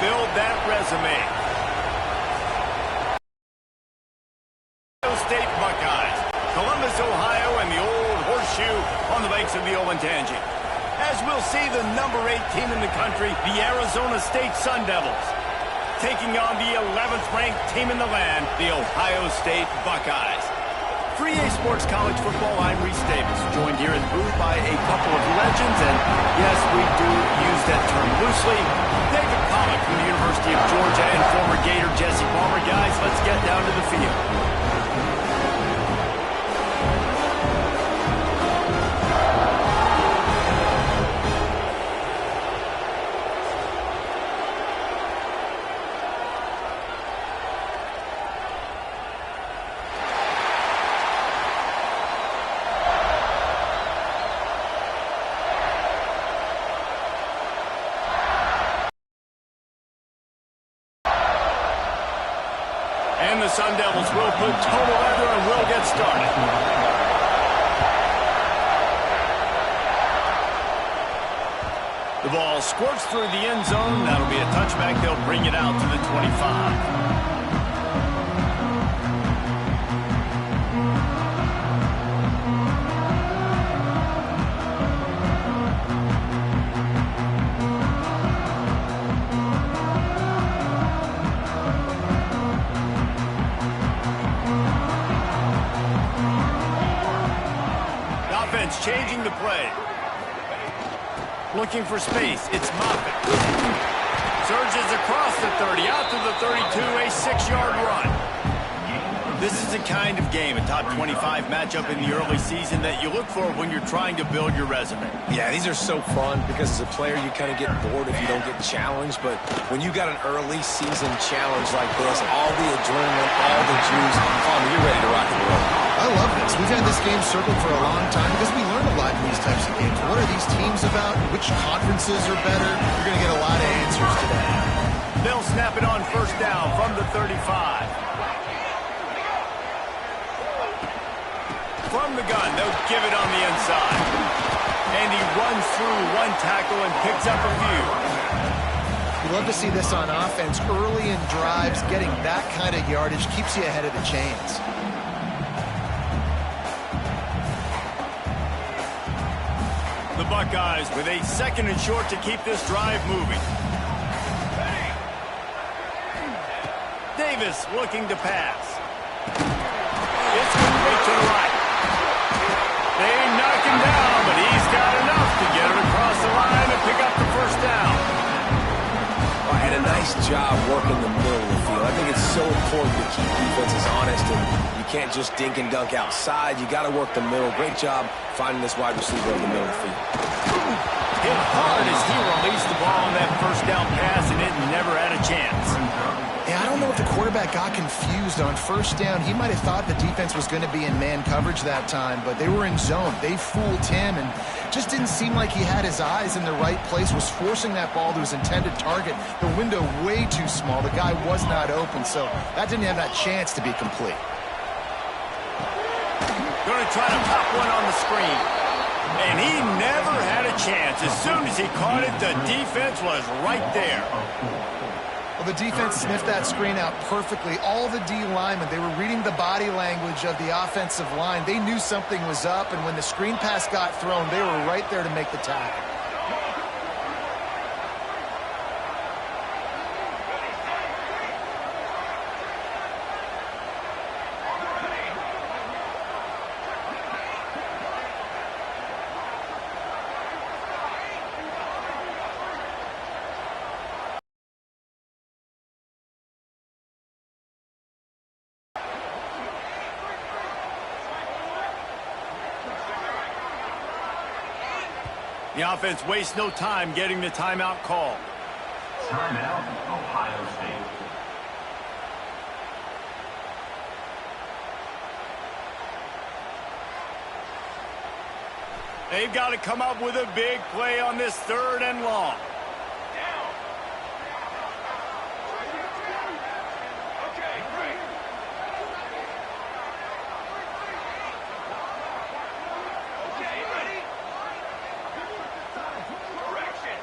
build that resume. Ohio State Buckeyes, Columbus, Ohio, and the old horseshoe on the banks of the Olentangy. As we'll see, the number 8 team in the country, the Arizona State Sun Devils, taking on the 11th ranked team in the land, the Ohio State Buckeyes. For EA Sports College Football, I'm Reese Davis, joined here in the booth by a couple of legends, and yes, we do use that term loosely. David Pollock from the University of Georgia and former Gator Jesse Palmer. Guys, let's get down to the field. And the Sun Devils will put total leather and will get started. The ball squirts through the end zone. That'll be a touchback. They'll bring it out to the 25. Changing the play. Looking for space. It's Moffitt. Surges across the 30, out to the 32, a 6-yard run. This is the kind of game, a top 25 matchup in the early season that you look for when you're trying to build your resume. Yeah, these are so fun because as a player you kind of get bored if you don't get challenged, but when you got an early season challenge like this, all the adrenaline, all the juice, you're ready to rock and roll. I love this. We've had this game circled for a long time because we learn a lot in these types of games. What are these teams about? Which conferences are better? You're going to get a lot of answers today. They'll snap it on first down from the 35. From the gun, they'll give it on the inside. And he runs through one tackle and picks up a few. You love to see this on offense. Early in drives, getting that kind of yardage keeps you ahead of the chains. The Buckeyes with a 2nd and short to keep this drive moving. Davis looking to pass. It's complete to the right. They knock him down, but he's got enough to get it across the line and pick up the first down. Well, and a nice job working the middle of the field. I think it's so important to keep defenses honest, and you can't just dink and dunk outside. You got to work the middle. Great job finding this wide receiver in the middle of the field. Hit hard as he released the ball on that first down pass, and it never had a chance. Yeah, I don't know if the quarterback got confused on first down. He might have thought the defense was going to be in man coverage that time, but they were in zone. They fooled him and just didn't seem like he had his eyes in the right place, was forcing that ball to his intended target. The window way too small. The guy was not open, so that didn't have that chance to be complete. Going to try to pop one on the screen. And he never had a chance. As soon as he caught it, the defense was right there. Well, the defense sniffed that screen out perfectly. All the D linemen, they were reading the body language of the offensive line. They knew something was up, and when the screen pass got thrown, they were right there to make the tackle. The offense wastes no time getting the timeout call. Timeout, Ohio State. They've got to come up with a big play on this 3rd and long.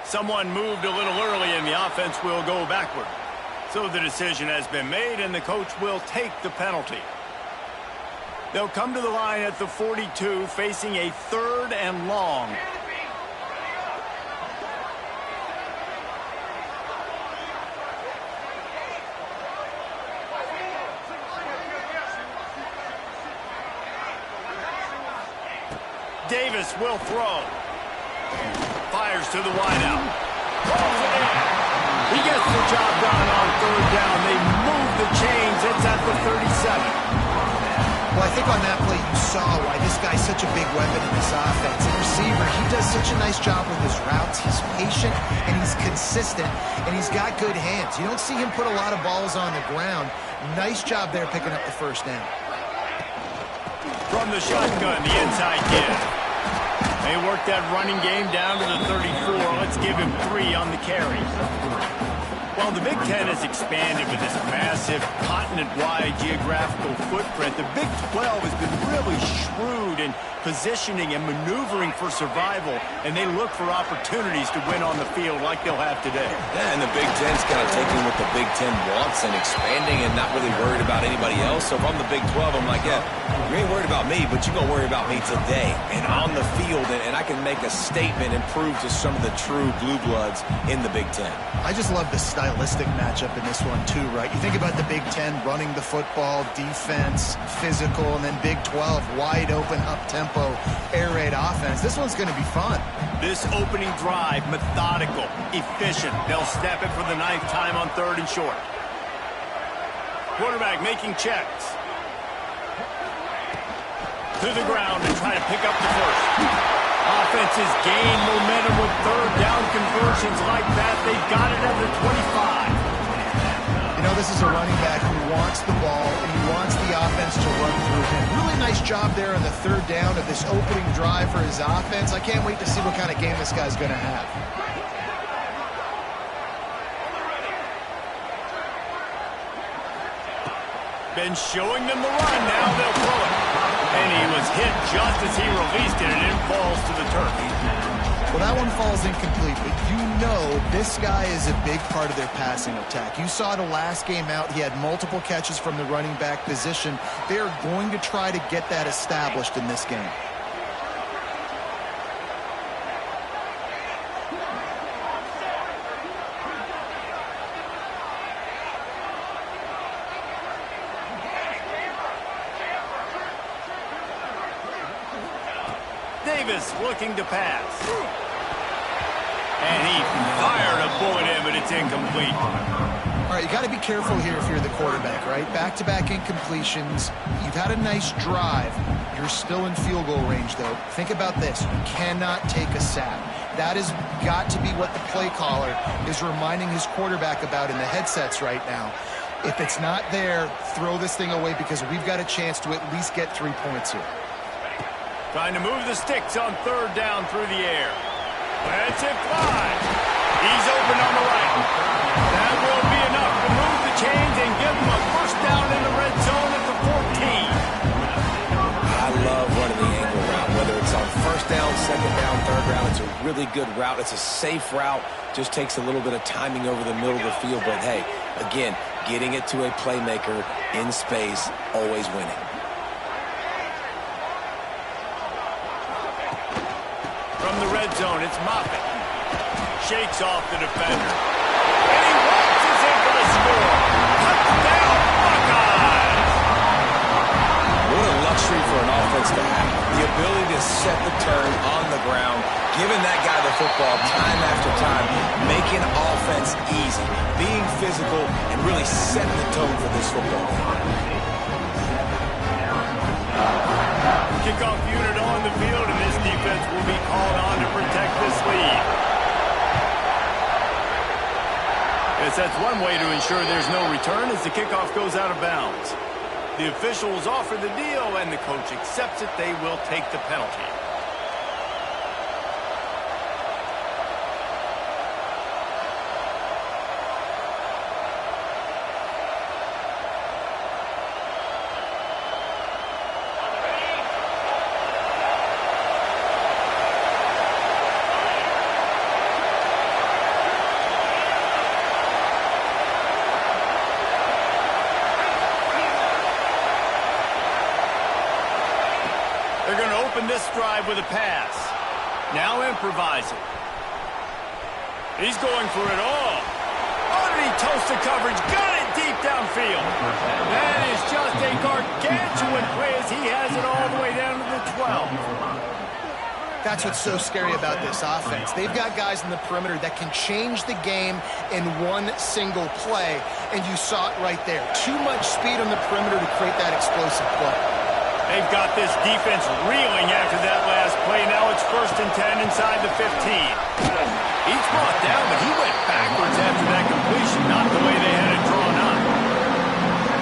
Someone moved a little early and the offense will go backward. So the decision has been made and the coach will take the penalty. They'll come to the line at the 42 facing a 3rd and long. Davis will throw. Fires to the wideout. He gets the job done on 3rd down. They move the chains. It's at the 37. Well, I think on that play you saw why this guy's such a big weapon in this offense. The receiver, he does such a nice job with his routes. He's patient and he's consistent and he's got good hands. You don't see him put a lot of balls on the ground. Nice job there picking up the 1st down. From the shotgun, the inside give. They work that running game down to the 34. Let's give him 3 on the carry. Well, the Big Ten has expanded with this massive continent-wide geographical footprint. The Big 12 has been really shrewd in positioning and maneuvering for survival, and they look for opportunities to win on the field like they'll have today. Yeah, and the Big Ten's kind of taking what the Big Ten wants and expanding and not really worried about anybody else. So if I'm the Big 12, I'm like, yeah, you ain't worried about me, but you're going to worry about me today and on the field, and I can make a statement and prove to some of the true blue bloods in the Big Ten. I just love the stylistic matchup in this one too, right? You think about the Big Ten running the football, defense, physical, and then Big 12 wide open, up-tempo, air raid offense. This one's going to be fun. This opening drive, methodical, efficient. They'll snap it for the 9th time on 3rd and short. Quarterback making checks. To the ground and try to pick up the 1st. Offenses gain momentum with 3rd down conversions like that. They've got it at the 25. You know, this is a running back who wants the ball and he wants the offense to run through him. Really nice job there on the 3rd down of this opening drive for his offense. I can't wait to see what kind of game this guy's going to have. Been showing them the run. Now they'll throw it. And he was hit just as he released it, and it falls to the turf. Well, that one falls incomplete, but you know this guy is a big part of their passing attack. You saw the last game out, he had multiple catches from the running back position. They are going to try to get that established in this game. Davis looking to pass. And he fired a bullet in, but it's incomplete. All right, you got to be careful here if you're the quarterback, right? Back-to-back incompletions. You've had a nice drive. You're still in field goal range, though. Think about this. You cannot take a sack. That has got to be what the play caller is reminding his quarterback about in the headsets right now. If it's not there, throw this thing away because we've got a chance to at least get 3 points here. Trying to move the sticks on 3rd down through the air. That's it fly. He's open on the right. That will be enough to move the chains and give him a 1st down in the red zone at the 14. I love running the angle route, whether it's on 1st down, 2nd down, 3rd down. It's a really good route. It's a safe route. Just takes a little bit of timing over the middle of the field. But, hey, again, getting it to a playmaker in space, always winning. From the red zone, it's Moffitt. Shakes off the defender. And he walks in for the score. Touchdown, Buckeyes! What a luxury for an offense to have. The ability to set the turn on the ground, giving that guy the football time after time, making offense easy, being physical, and really setting the tone for this football game. Kickoff unit on the field, and this defense will be called on to protect this lead. Yes, that's one way to ensure there's no return as the kickoff goes out of bounds. The officials offer the deal, and the coach accepts it. They will take the penalty. open this drive with a pass. Now improvising. He's going for it all. Underneath toasted coverage, got it deep downfield. That is just a gargantuan play as he has it all the way down to the 12. That's what's so scary about this offense. They've got guys in the perimeter that can change the game in one single play, and you saw it right there. Too much speed on the perimeter to create that explosive play. They've got this defense reeling after that last play. Now it's 1st and 10 inside the 15. He's brought down, but he went backwards after that completion, not the way they had it drawn up.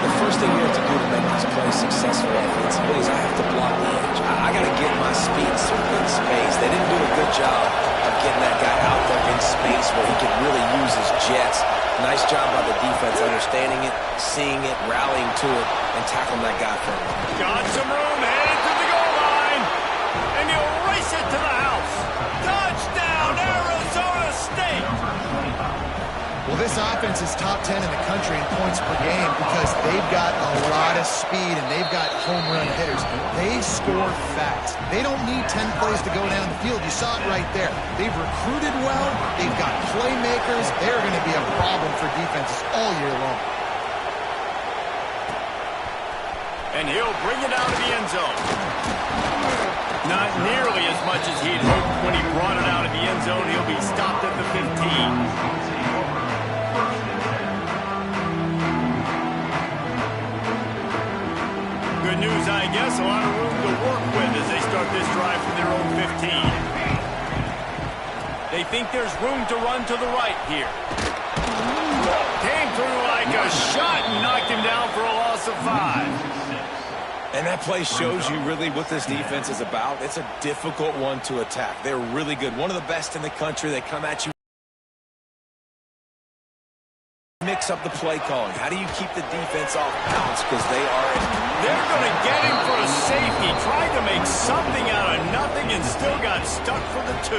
The first thing you have to do to make this play successful offensively is I have to block the edge. I got to get my speed in space. They didn't do a good job of getting that guy out there in space where he could really use his jets. Nice job by the defense understanding it, seeing it, rallying to it, and tackling that guy for him. Got some room, headed to the goal line, and he'll race it to the house. Touchdown, Arizona State! Well, this offense is top 10 in the country in points per game because they've got a lot of speed and they've got home run hitters. They score fast. They don't need 10 plays to go down the field. You saw it right there. They've recruited well. They've got playmakers. They're going to be a problem for defenses all year long. And he'll bring it out of the end zone. Not nearly as much as he'd hoped when he brought it out of the end zone. He'll be stopped at the 15. Good news, I guess. A lot of room to work with as they start this drive from their own 15. They think there's room to run to the right here. Came through like a shot and knocked him down for a loss of 5. And that play shows you really what this defense is about. It's a difficult one to attack. They're really good. One of the best in the country. They come at you. Mix up the play calling. How do you keep the defense off balance? Because they're going to get him for a safety. Tried to make something out of nothing and still got stuck for the 2.